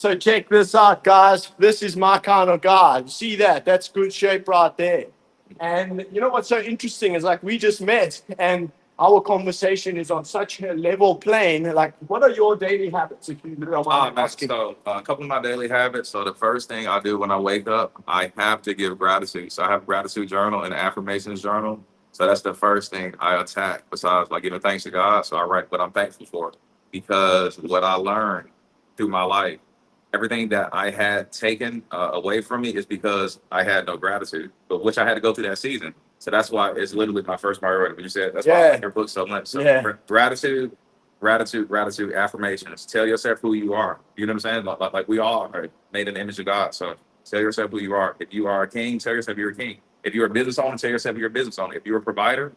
So check this out, guys. This is my kind of guy. You see that? That's good shape right there. And you know what's so interesting is like we just met and our conversation is on such a level plane. Like, what are your daily habits, if you don't mind Man, asking? so a couple of my daily habits. So the first thing I do when I wake up, I have to give gratitude. So I have a gratitude journal and an affirmations journal. So that's the first thing I attack. Besides like giving thanks to God, so I write what I'm thankful for, because what I learned through my life, everything that I had taken away from me is because I had no gratitude, but which I had to go through that season. So that's why it's literally my first priority. When you said that's why I like Yeah, your book so much. So yeah. gratitude, gratitude, affirmations. Tell yourself who you are. You know what I'm saying? Like we all are made in the image of God. So tell yourself who you are. If you are a king, tell yourself you're a king. If you're a business owner, tell yourself you're a business owner. If you're a provider,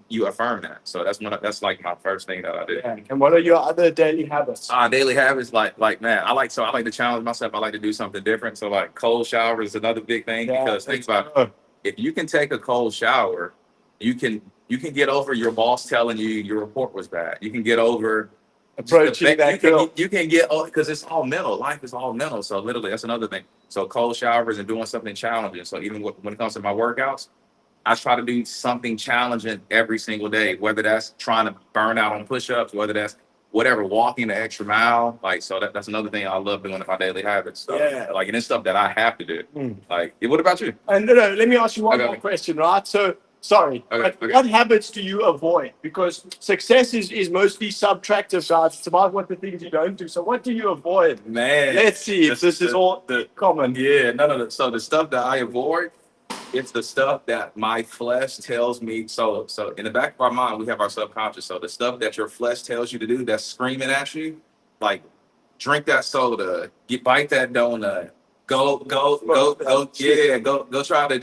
you affirm that. So that's like my first thing that I do. Yeah. And what are your other daily habits? Daily habits, like man, I like to challenge myself. I like to do something different. So like cold shower is another big thing, Yeah, because think about it, if you can take a cold shower, you can get over your boss telling you your report was bad. You can get over just the approaching fact that girl. you can get, because it's all mental. Life is all mental. So literally, that's another thing. So cold showers and doing something challenging. So even when it comes to my workouts, I try to do something challenging every single day, whether that's trying to burn out on push-ups, whether that's whatever, walking the extra mile. Like, so that's another thing I love doing in my daily habits. So, Yeah. like, and it's stuff that I have to do. Mm. Like, what about you? And no, no, let me ask you one Okay. more question, right? So, sorry, Okay. but what habits do you avoid? Because success is mostly subtractive, guys. It's about what the things you don't do. So, what do you avoid? Man, Let's see if this is all common. yeah, no. So the stuff that I avoid, it's the stuff that my flesh tells me. So in the back of our mind, we have our subconscious. So the stuff that your flesh tells you to do, that's screaming at you, like drink that soda, bite that donut, go try to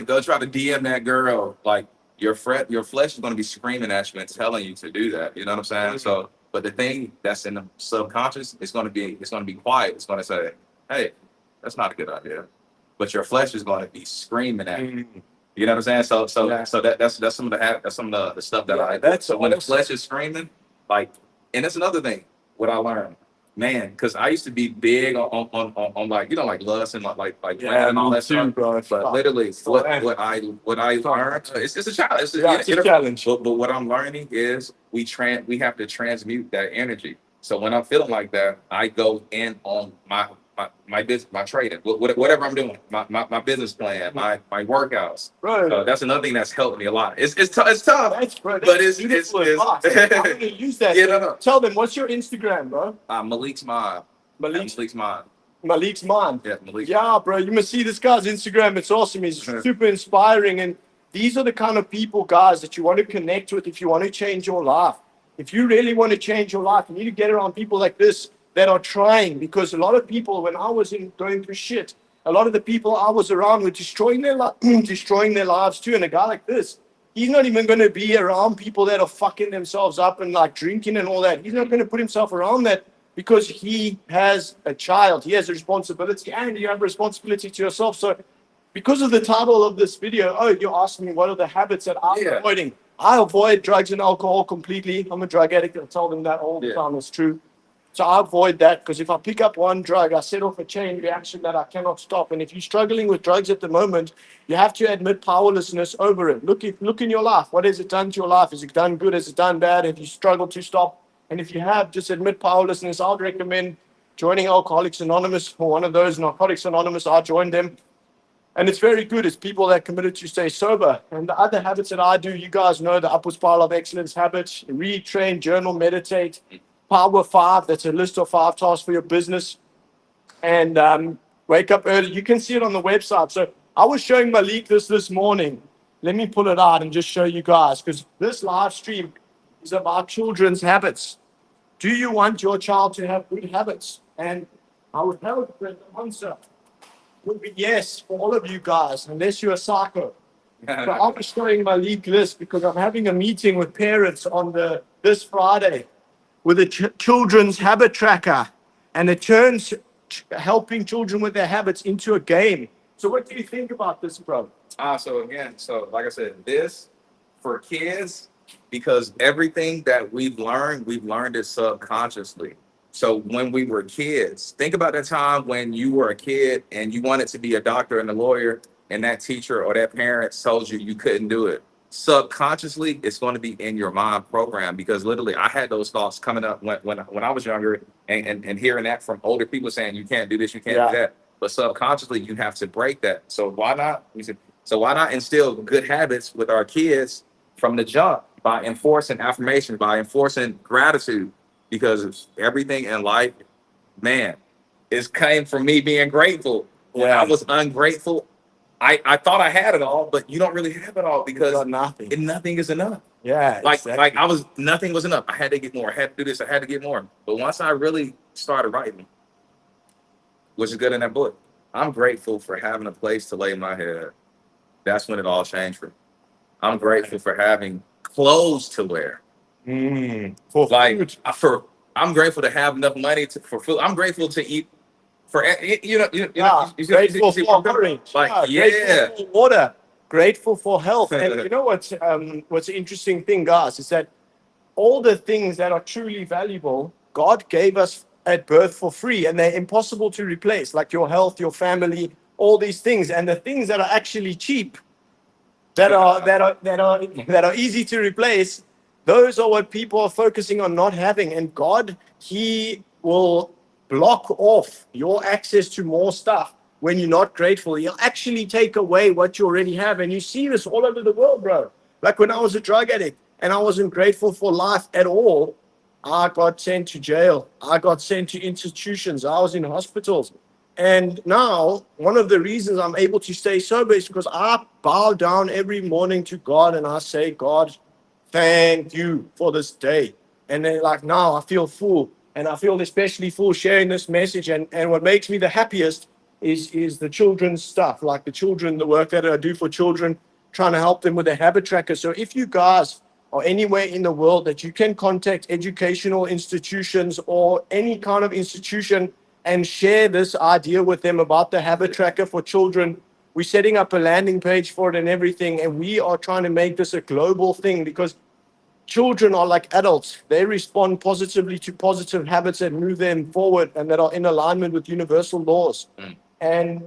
DM that girl. Like your flesh is going to be screaming at you and telling you to do that. You know what I'm saying? So, but the thing that's in the subconscious is it's going to be quiet. It's going to say, hey, that's not a good idea, but your flesh is going to be screaming at you. You know what I'm saying? Yeah. So that's some of that's some of the stuff that Yeah, I. that's So when the awesome. flesh is screaming, like, and that's another thing. What I learned, man, because I used to be big on like, like lust and like women Yeah, and all me that too, stuff. bro. But literally, man. what I learned, it's a challenge. Yeah, it's a challenge. But what I'm learning is we have to transmute that energy. So when I'm feeling like that, I go in on my business, my trading, whatever I'm doing, my business plan, my workouts. Bro, So that's another thing that's helped me a lot. It's tough, bro, but that's beautiful advice. I'm going to use that. yeah, no. Tell them, what's your Instagram, bro? Malik's mind. Malik's, Malik's mind. Malik's Mind. Yeah, Malik. Yeah, bro, you must see this guy's Instagram. It's awesome. He's super inspiring. And these are the kind of people, guys, that you want to connect with if you want to change your life. If you really want to change your life, you need to get around people like this that are trying. Because a lot of people, when I was going through shit, a lot of the people I was around were destroying their destroying their lives too. And a guy like this, he's not even going to be around people that are fucking themselves up and like drinking and all that. He's not going to put himself around that because he has a child. He has a responsibility, and you have a responsibility to yourself. So, because of the title of this video, you asked me what are the habits that I'm avoiding. I avoid drugs and alcohol completely. I'm a drug addict. I tell them that all the time. It's true. So I avoid that because if I pick up one drug, I set off a chain reaction that I cannot stop. And if you're struggling with drugs at the moment, you have to admit powerlessness over it. Look in your life. What has it done to your life? Has it done good? Has it done bad? Have you struggled to stop? And if you have, just admit powerlessness. I would recommend joining Alcoholics Anonymous or one of those. Narcotics Anonymous, I joined them. And it's very good. It's people that committed to stay sober. And the other habits that I do, you guys know the upward spiral of excellence habits: read, train, journal, meditate. Power 5, that's a list of 5 tasks for your business. And wake up early. You can see it on the website. So I was showing Malik this morning. Let me pull it out and just show you guys, because this live stream is about children's habits. Do you want your child to have good habits? And I would hope that the answer would be yes for all of you guys, unless you're a psycho. So I'll be showing my league list because I'm having a meeting with parents on this Friday with a children's habit tracker, and it turns helping children with their habits into a game. So what do you think about this, bro? So again, so like I said, this for kids, because everything that we've learned it subconsciously. So when we were kids, think about that time when you were a kid and you wanted to be a doctor and a lawyer, and that teacher or that parent told you you couldn't do it. Subconsciously, it's going to be in your mind program, because literally I had those thoughts coming up when I was younger, and hearing that from older people saying you can't do this, you can't do Yeah. that. But subconsciously, you have to break that. So why not? So why not instill good habits with our kids from the jump by enforcing affirmation, by enforcing gratitude? Because everything in life, man, is came from me being grateful. When I Yeah. was ungrateful, I thought I had it all, but you don't really have it all, You because got nothing. nothing is enough. Yeah, Like exactly. I was, nothing was enough. I had to get more. I had to do this. I had to get more. But once I really started writing, which is good in that book, I'm grateful for having a place to lay my head. That's when it all changed for me. I'm grateful for having clothes to wear. For Like food. I'm grateful to have enough money for food. I'm grateful to eat for Yeah, grateful see for what I'm saying? orange. Like, Yeah, yeah. grateful for water. Grateful for health. And you know what's the interesting thing, guys, is that all the things that are truly valuable, God gave us at birth for free, and they're impossible to replace, like your health, your family, all these things. And the things that are actually cheap, that are easy to replace, those are what people are focusing on not having. And God, He will block off your access to more stuff when you're not grateful. He'll actually take away what you already have. And you see this all over the world, bro. Like when I was a drug addict and I wasn't grateful for life at all, I got sent to jail. I got sent to institutions. I was in hospitals. And now, one of the reasons I'm able to stay sober is because I bow down every morning to God and I say, God, thank you for this day. And then, like, now I feel full, and I feel especially full sharing this message. And what makes me the happiest is the children's stuff, like the children, the work that I do for children, trying to help them with a habit tracker. So if you guys are anywhere in the world that you can contact educational institutions or any kind of institution and share this idea with them about the habit tracker for children. We're setting up a landing page for it and everything, and we are trying to make this a global thing, because children are like adults. They respond positively to positive habits that move them forward and that are in alignment with universal laws. And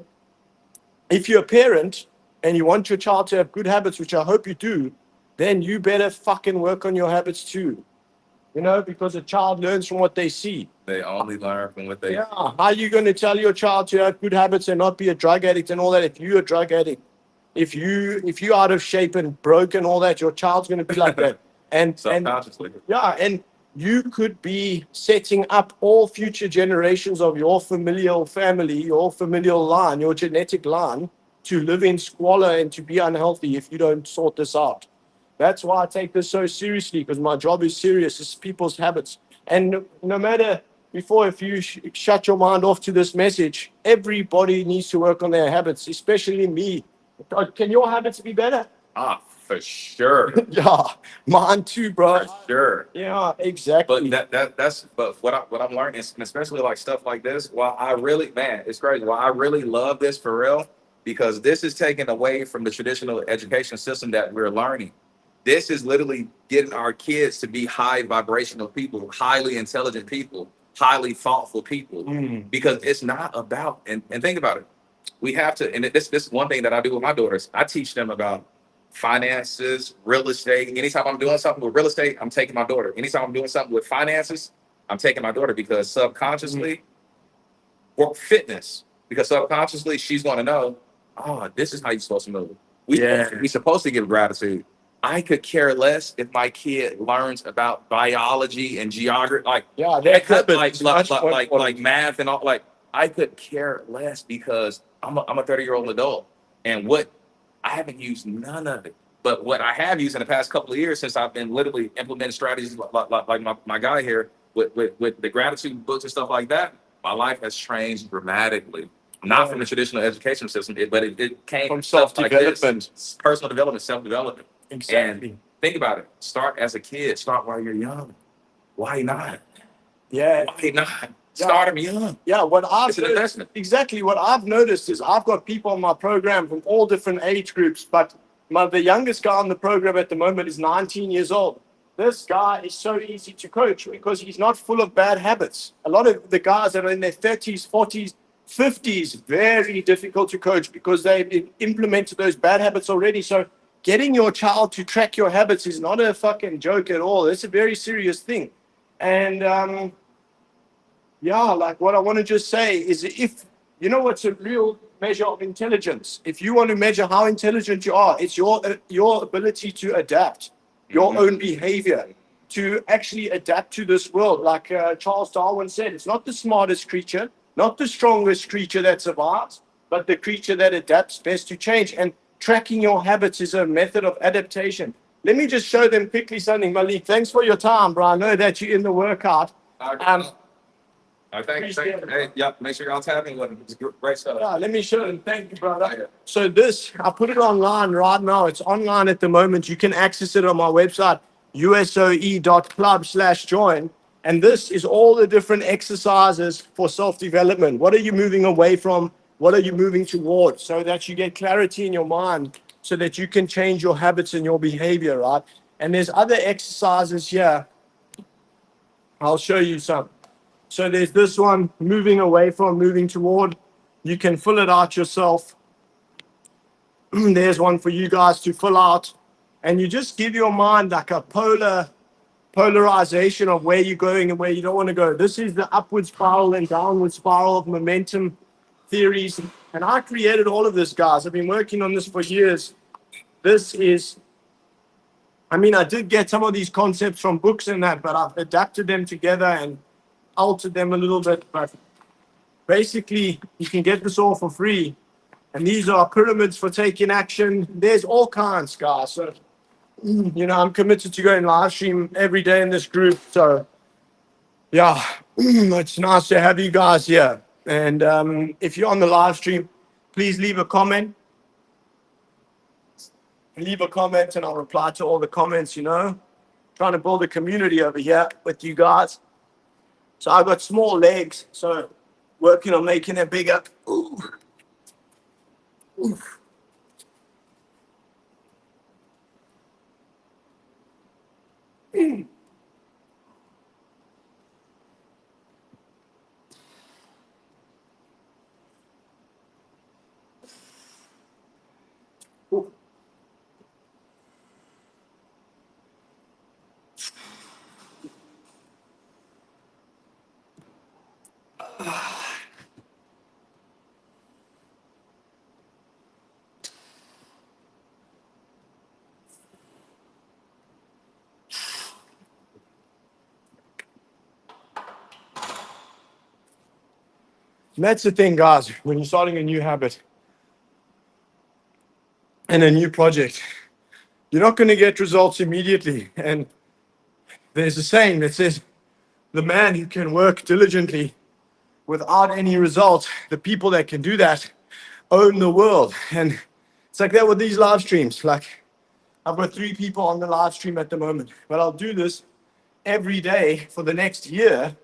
if you're a parent and you want your child to have good habits, which I hope you do, then you better fucking work on your habits too. Because a child learns from what they see. They only learn from what they. Yeah. How are you going to tell your child to have good habits and not be a drug addict and all that if you're a drug addict? If you're out of shape and broken, all that, your child's going to be like that. And Subconsciously. yeah, and you could be setting up all future generations of your familial family, your familial line, your genetic line, to live in squalor and to be unhealthy if you don't sort this out. That's why I take this so seriously, because my job is serious. It's people's habits. And no matter before, if you shut your mind off to this message, everybody needs to work on their habits, especially me. Can your habits be better? For sure. Yeah, mine too, bro. For sure. Yeah, exactly. But that's but what I'm learning is, and especially like stuff like this, while I really, man, it's crazy. While I really love this for real, because this is taken away from the traditional education system that we're learning. This is literally getting our kids to be high vibrational people, highly intelligent people, highly thoughtful people. Because it's not about, and think about it. We have to, and this is one thing that I do with my daughters. I teach them about finances, real estate. Anytime I'm doing something with real estate, I'm taking my daughter. Anytime I'm doing something with finances, I'm taking my daughter, because subconsciously, or fitness, because subconsciously she's going to know, oh, this is how you're supposed to move. We're supposed to give gratitude. I could care less if my kid learns about biology and geography, like Yeah, I that could habit like is much more like important. math and all. Like I could care less, because I'm a 30-year-old adult, and what I haven't used none of it. But what I have used in the past couple of years, since I've been literally implementing strategies like my guy here with the gratitude books and stuff like that, my life has changed dramatically. Not from the traditional education system, but it came From stuff like this, self-development. personal development, self-development. Exactly. And think about it. Start as a kid. Start while you're young. Why not? Yeah. Why not? Start them young. Yeah, It's an investment. exactly what I've noticed is I've got people on my program from all different age groups, but the youngest guy on the program at the moment is 19 years old. this guy is so easy to coach because he's not full of bad habits. A lot of the guys that are in their 30s, 40s, 50s, very difficult to coach because they've implemented those bad habits already. So getting your child to track your habits is not a fucking joke at all. It's a very serious thing. And yeah, like what I want to just say is if you know what's a real measure of intelligence, if you want to measure how intelligent you are, it's your ability to adapt your own behavior, to actually adapt to this world. Like Charles Darwin said, it's not the smartest creature, not the strongest creature that survives, but the creature that adapts best to change. And tracking your habits is a method of adaptation. Let me just show them quickly something, Malik. Thanks for your time, bro. I know that you're in the workout. I thank you. Hey, yeah, make sure y'all tap in with it. It's great stuff. Yeah, let me show them. Thank you, brother. So this, I put it online right now. It's online at the moment. You can access it on my website, usoe.club/join. And this is all the different exercises for self-development. What are you moving away from? What are you moving towards? So that you get clarity in your mind so that you can change your habits and your behavior, right? And there's other exercises here. I'll show you some. So there's this one, moving away from, moving toward. You can fill it out yourself. There's one for you guys to fill out. And you just give your mind like a polarization of where you're going and where you don't want to go. This is the upward spiral and downward spiral of momentum theories. And I created all of this, guys. I've been working on this for years. This is, I mean, I did get some of these concepts from books and that, but I've adapted them together and altered them a little bit, but basically you can get this all for free. And these are pyramids for taking action. There's all kinds, guys. So, you know, I'm committed to going live stream every day in this group. So, yeah, it's nice to have you guys here. And if you're on the live stream, please leave a comment. Leave a comment and I'll reply to all the comments, you know. Trying to build a community over here with you guys. So I've got small legs, so working on making it bigger. Ooh. Oof. Ooh. And that's the thing, guys, when you're starting a new habit and a new project, you're not going to get results immediately. And there's a saying that says, the man who can work diligently without any results, the people that can do that own the world. And it's like that with these live streams. Like, I've got 3 people on the live stream at the moment, but I'll do this every day for the next year,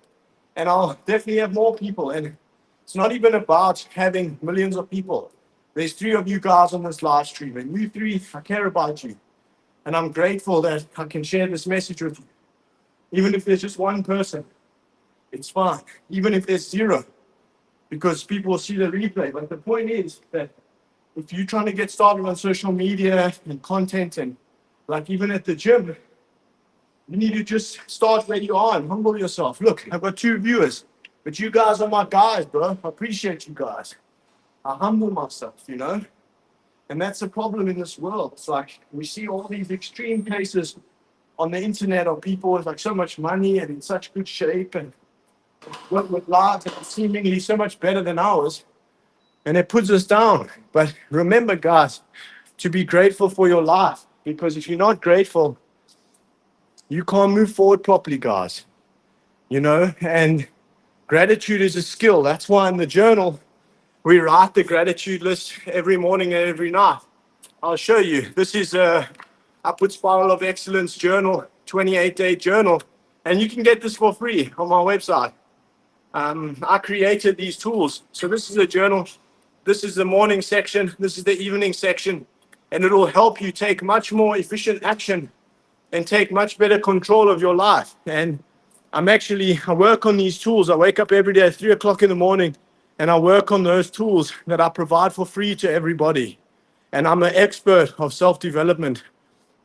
and I'll definitely have more people. And it's not even about having millions of people. There's 3 of you guys on this live stream, and you 3, I care about you. And I'm grateful that I can share this message with you. Even if there's just 1 person, it's fine. Even if there's 0, because people will see the replay. But the point is that if you're trying to get started on social media and content, and like even at the gym, you need to just start where you are and humble yourself. Look, I've got 2 viewers, but you guys are my guys, bro. I appreciate you guys. I humble myself, you know? And that's the problem in this world. It's like we see all these extreme cases on the internet of people with like so much money and in such good shape and with lives that are seemingly so much better than ours. And it puts us down. But remember, guys, to be grateful for your life. Because if you're not grateful, you can't move forward properly, guys. You know, and gratitude is a skill. That's why in the journal, we write the gratitude list every morning and every night. I'll show you. This is a Upward Spiral of Excellence journal, 28-day journal. And you can get this for free on my website. I created these tools. So this is a journal. This is the morning section. This is the evening section. And it will help you take much more efficient action and take much better control of your life. And I work on these tools. I wake up every day at 3 o'clock in the morning and I work on those tools that I provide for free to everybody. And I'm an expert of self-development,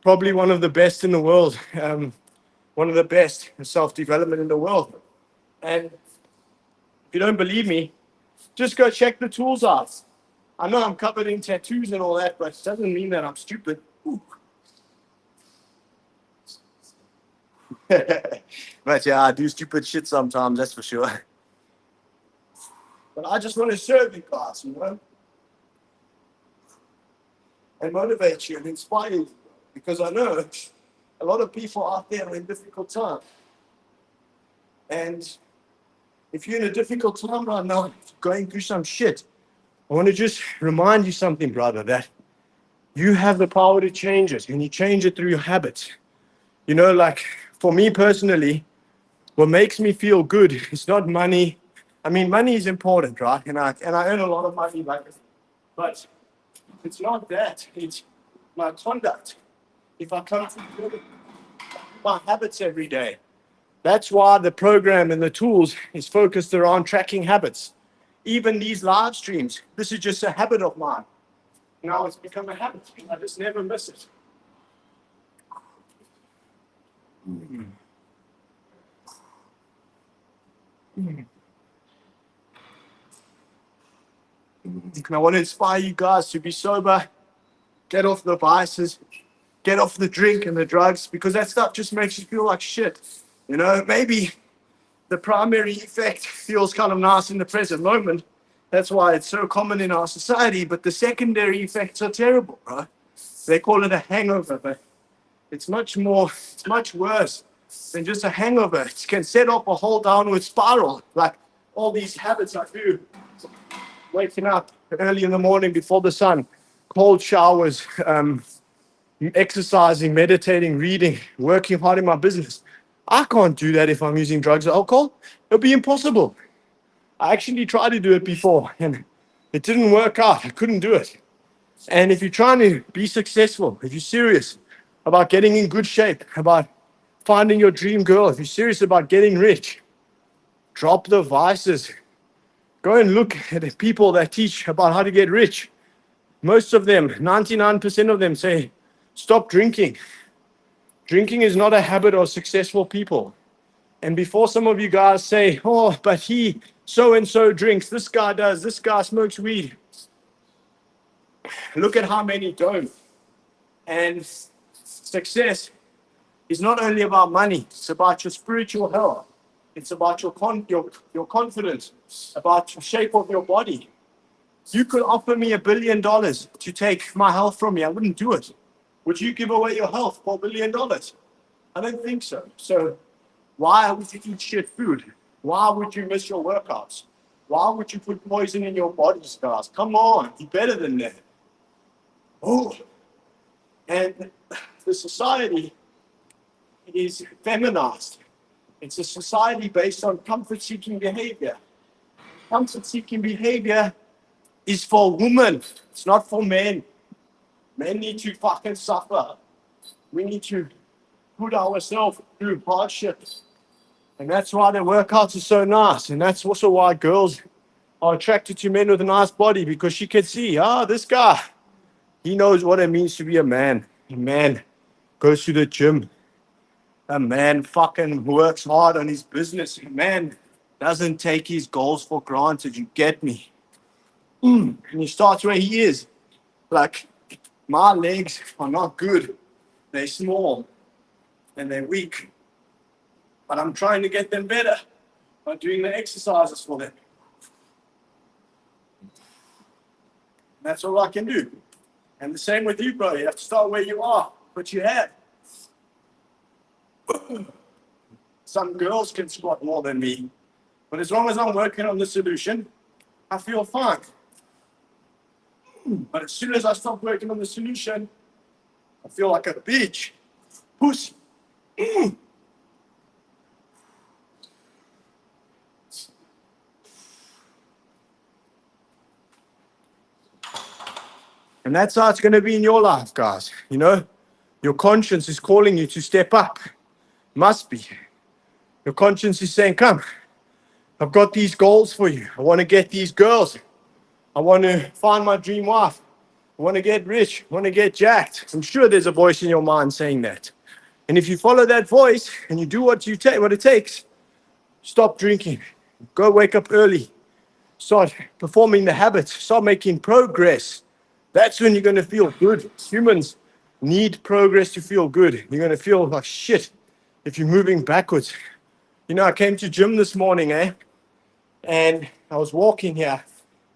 probably one of the best in the world, one of the best in self-development in the world. And if you don't believe me, just go check the tools out. I know I'm covered in tattoos and all that, but it doesn't mean that I'm stupid. Ooh. But yeah, I do stupid shit sometimes, that's for sure. But I just want to serve you guys, and motivate you and inspire you. Because I know a lot of people out there are in difficult times. And if you're in a difficult time right now, going through some shit, I want to just remind you something, brother, that you have the power to change it, and you change it through your habits. Like for me personally, what makes me feel good is not money. I mean, money is important, right? And I earn a lot of money, but it's not that. It's my conduct. If I come to my habits every day, that's why the program and the tools is focused around tracking habits. Even these live streams, this is just a habit of mine. Now it's become a habit. I just never miss it. And I want to inspire you guys to be sober, get off the vices, get off the drink and the drugs, because that stuff just makes you feel like shit. Maybe the primary effect feels kind of nice in the present moment. That's why it's so common in our society, but the secondary effects are terrible, right? They call it a hangover, but it's much worse than just a hangover. It can set off a whole downward spiral, like all these habits I do. Waking up early in the morning before the sun, cold showers, exercising, meditating, reading, working hard in my business. I can't do that if I'm using drugs or alcohol. It'll be impossible. I actually tried to do it before and it didn't work out. I couldn't do it. And if you're trying to be successful, if you're serious about getting in good shape, about finding your dream girl, if you're serious about getting rich, drop the vices. Go and look at the people that teach about how to get rich. Most of them, 99% of them say, stop drinking. Drinking is not a habit of successful people. And before some of you guys say, oh, but he so-and-so drinks, this guy does, this guy smokes weed. Look at how many don't. And success is not only about money, it's about your spiritual health. It's about your confidence, about the shape of your body. You could offer me $1 billion to take my health from me. I wouldn't do it. Would you give away your health for $1 billion? I don't think so. So why would you eat shit food? Why would you miss your workouts? Why would you put poison in your body, guys? Come on, be better than that. Oh, and the society is feminized. It's a society based on comfort-seeking behavior. Comfort-seeking behavior is for women. It's not for men. Men need to fucking suffer. We need to put ourselves through hardships. And that's why their workouts are so nice. And that's also why girls are attracted to men with a nice body, because she can see, this guy, he knows what it means to be a man. A man goes to the gym. A man fucking works hard on his business. A man doesn't take his goals for granted. You get me? And he starts where he is. Like, my legs are not good. They're small and they're weak. But I'm trying to get them better by doing the exercises for them. That's all I can do. And the same with you, bro. You have to start where you are, but you have. Some girls can squat more than me. But as long as I'm working on the solution, I feel fine. But as soon as I stop working on the solution, I feel like a bitch. Pussy. And that's how it's going to be in your life, guys. Your conscience is calling you to step up. Must be. Your conscience is saying, come, I've got these goals for you. I want to get these girls. I want to find my dream wife. I want to get rich. I want to get jacked. I'm sure there's a voice in your mind saying that. And if you follow that voice and you do what it takes, stop drinking. Go wake up early. Start performing the habits. Start making progress. That's when you're going to feel good. Humans need progress to feel good. You're going to feel like shit if you're moving backwards. You know, I came to gym this morning, and I was walking here,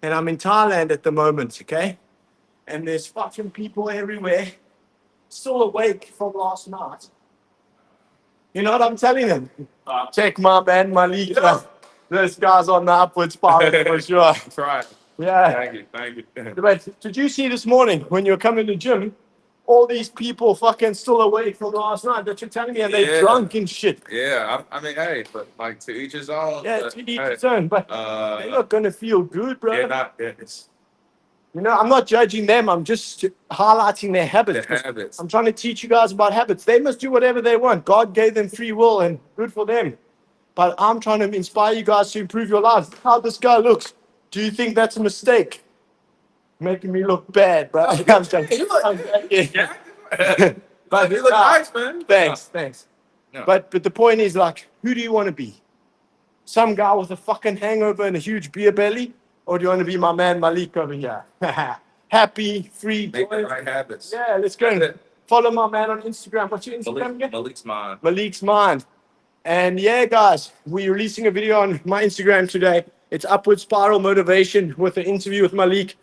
and I'm in Thailand at the moment, okay? And there's fucking people everywhere, still awake from last night. You know what I'm telling them? Check my man, Malik. This guy's on the upward spiral for sure. That's right. Yeah. Thank you. But did you see this morning when you were coming to the gym, all these people fucking still awake from last night that you're telling me, and they're drunk and shit. Yeah, I mean, hey, but like to each his own. Yeah, to each his own. But they're not gonna feel good, bro. It's You know, I'm not judging them. I'm just highlighting their habits. the habits. I'm trying to teach you guys about habits. They must do whatever they want. God gave them free will, and good for them. But I'm trying to inspire you guys to improve your lives. How this guy looks. Do you think that's a mistake? Making me look bad, bro. I'm joking. Yeah. But You look nice, man. Thanks. No. But the point is, like, who do you want to be? Some guy with a fucking hangover and a huge beer belly? Or do you want to be my man Malik over here? Happy, free, Make the joyous. right habits. Yeah, let's go. That's it. Follow my man on Instagram. What's your Instagram again? Malik's mind. Malik's Mind. And yeah, guys, we're releasing a video on my Instagram today. It's Upward Spiral Motivation with an interview with Malik.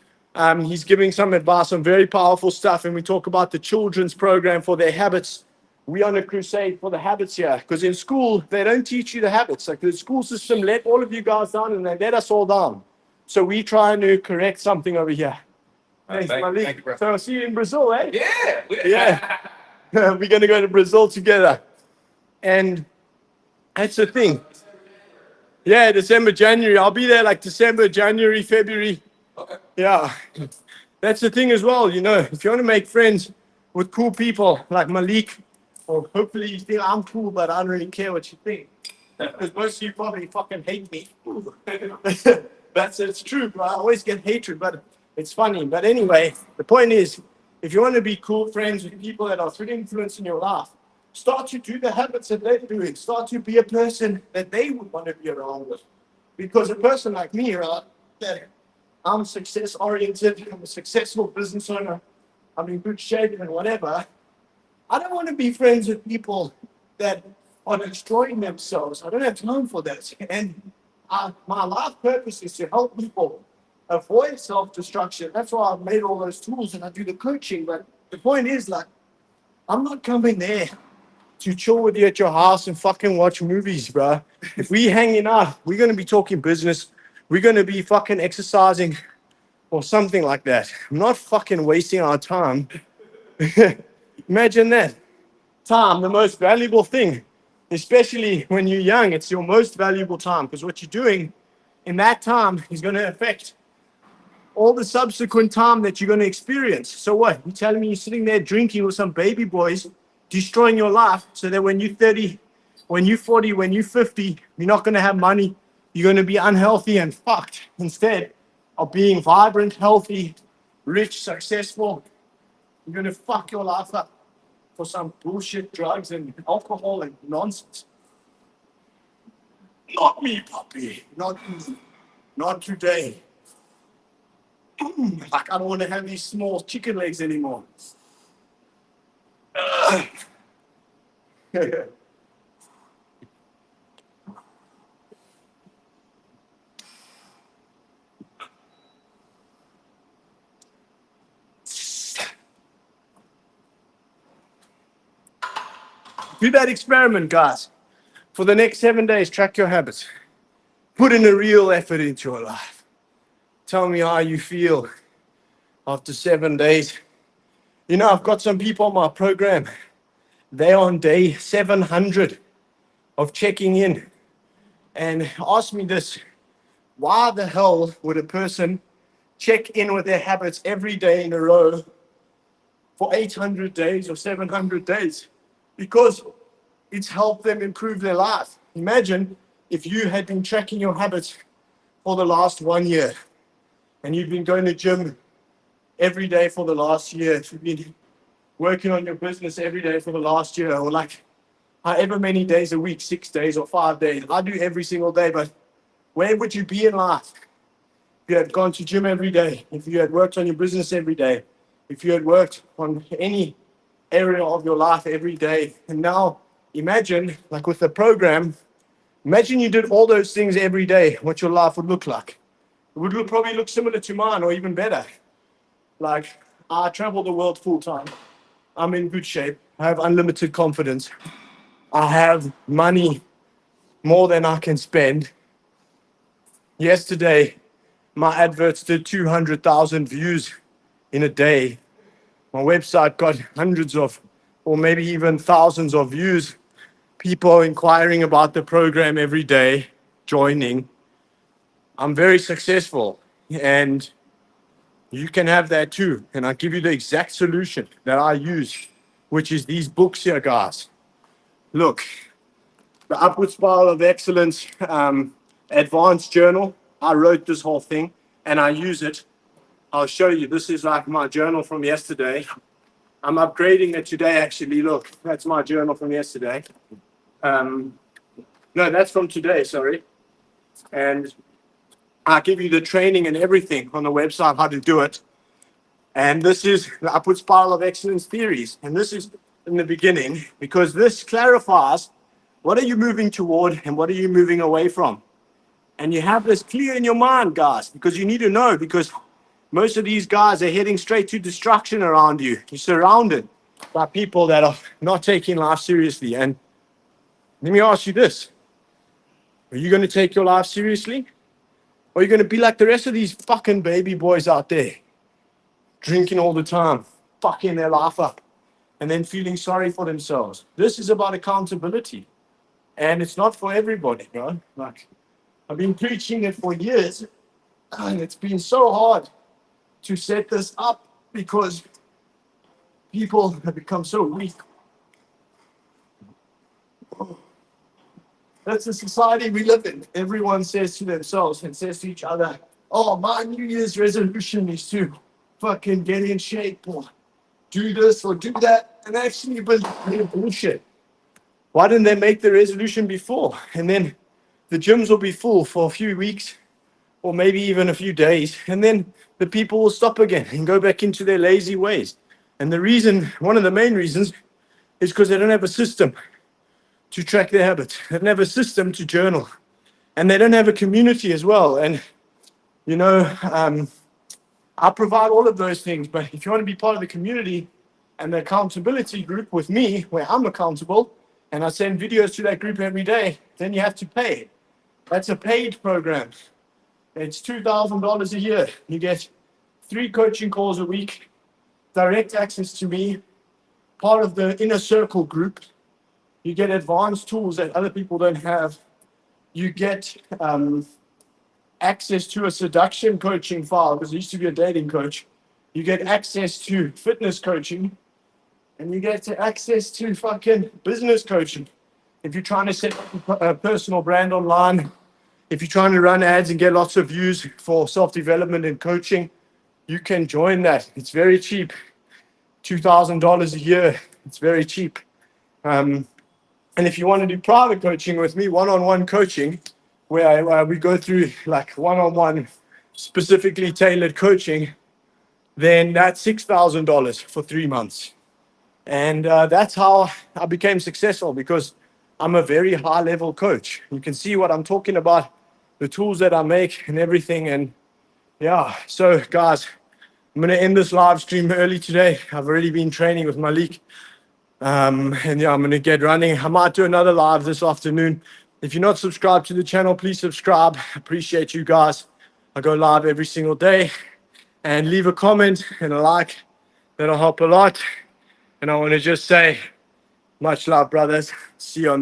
He's giving some advice on very powerful stuff, and we talk about the children's program for their habits. We're on a crusade for the habits here, because in school, they don't teach you the habits. Like the school system let all of you guys down, and they let us all down. So we're trying to correct something over here. Thanks, Malik. Thank you, bro. So I'll see you in Brazil, eh? Yeah. We're going to go to Brazil together. And that's the thing. Yeah, December, January. I'll be there like December, January, February. Okay. Yeah. That's the thing as well, you know. If you want to make friends with cool people like Malik, or hopefully you think I'm cool, but I don't really care what you think. Because most of you probably fucking hate me. It's true, bro. I always get hatred, but it's funny. But anyway, the point is, if you want to be cool friends with people that are really influencing your life, start to do the habits that they're doing. Start to be a person that they would want to be around with. Because a person like me, right, that I'm success oriented, I'm a successful business owner, I'm in good shape and whatever, I don't want to be friends with people that are destroying themselves. I don't have time for that. And my life purpose is to help people avoid self-destruction. That's why I've made all those tools and I do the coaching. But the point is, like, I'm not coming there to chill with you at your house and fucking watch movies, bro. If we hanging out, we're going to be talking business. We're going to be fucking exercising or something like that. I'm not fucking wasting our time. Imagine that. Time, the most valuable thing, especially when you're young, it's your most valuable time, because what you're doing in that time is going to affect all the subsequent time that you're going to experience. So what? You're telling me you're sitting there drinking with some baby boys, destroying your life, so that when you're 30, when you're 40, when you're 50, you're not going to have money. You're going to be unhealthy and fucked instead of being vibrant, healthy, rich, successful. You're going to fuck your life up for some bullshit drugs and alcohol and nonsense. Not me, puppy. Not me. Not today. Like, I don't want to have these small chicken legs anymore. Do that experiment, guys. For the next 7 days, track your habits. Put in a real effort into your life. Tell me how you feel after 7 days. You know, I've got some people on my program. They're on day 700 of checking in. And ask me this, why the hell would a person check in with their habits every day in a row for 800 days or 700 days because it's helped them improve their life. Imagine if you had been tracking your habits for the last 1 year and you've been going to gym every day for the last year, if you've been working on your business every day for the last year, or like however many days a week, 6 days or 5 days. I do every single day, but where would you be in life if you had gone to gym every day, if you had worked on your business every day, if you had worked on any area of your life every day? And now imagine, like with the program, imagine you did all those things every day, what your life would look like. It would probably look similar to mine or even better. Like, I travel the world full time. I'm in good shape. I have unlimited confidence. I have money more than I can spend. Yesterday, my adverts did 200,000 views in a day. My website got hundreds of, or maybe even thousands of views. People inquiring about the program every day, joining. I'm very successful, and you can have that too. And I'll give you the exact solution that I use, which is these books here, guys. Look, the Upward Spiral of Excellence advanced journal. I wrote this whole thing and I use it. I'll show you. This is like my journal from yesterday. I'm upgrading it today, actually. Look, that's my journal from yesterday. No, that's from today, sorry. And I'll give you the training and everything on the website, how to do it. And this is the Upward Spiral of Excellence theories. And this is in the beginning, because this clarifies what are you moving toward and what are you moving away from. And you have this clear in your mind, guys, because you need to know, because most of these guys are heading straight to destruction around you. You're surrounded by people that are not taking life seriously. And let me ask you this. Are you going to take your life seriously? Or are you going to be like the rest of these fucking baby boys out there, drinking all the time, fucking their life up, and then feeling sorry for themselves? This is about accountability. And it's not for everybody, bro. Like, I've been preaching it for years, and it's been so hard to set this up because people have become so weak. That's the society we live in. Everyone says to themselves and says to each other, oh, my New Year's resolution is to fucking get in shape or do this or do that. And actually, bullshit. Why didn't they make the resolution before? And then the gyms will be full for a few weeks or maybe even a few days. And then the people will stop again and go back into their lazy ways. And the reason, one of the main reasons, is because they don't have a system to track their habits. They don't have a system to journal. And they don't have a community as well. And, you know, I provide all of those things. But if you want to be part of the community and the accountability group with me, where I'm accountable, and I send videos to that group every day, then you have to pay. That's a paid program. It's $2,000 a year. You get 3 coaching calls a week, direct access to me, part of the inner circle group. You get advanced tools that other people don't have. You get access to a seduction coaching file, because I used to be a dating coach. You get access to fitness coaching, and you get access to fucking business coaching. If you're trying to set up a personal brand online, if you're trying to run ads and get lots of views for self-development and coaching, you can join that. It's very cheap. $2,000 a year. It's very cheap. And if you want to do private coaching with me, one-on-one coaching, where we go through like one-on-one specifically tailored coaching, then that's $6,000 for 3 months. And that's how I became successful, because I'm a very high-level coach. You can see what I'm talking about, the tools that I make and everything. And yeah, so guys, I'm going to end this live stream early today. I've already been training with Malik. And yeah, I'm going to get running. I might do another live this afternoon. If you're not subscribed to the channel, please subscribe. Appreciate you guys. I go live every single day. And leave a comment and a like. That'll help a lot. And I want to just say, much love, brothers. See you on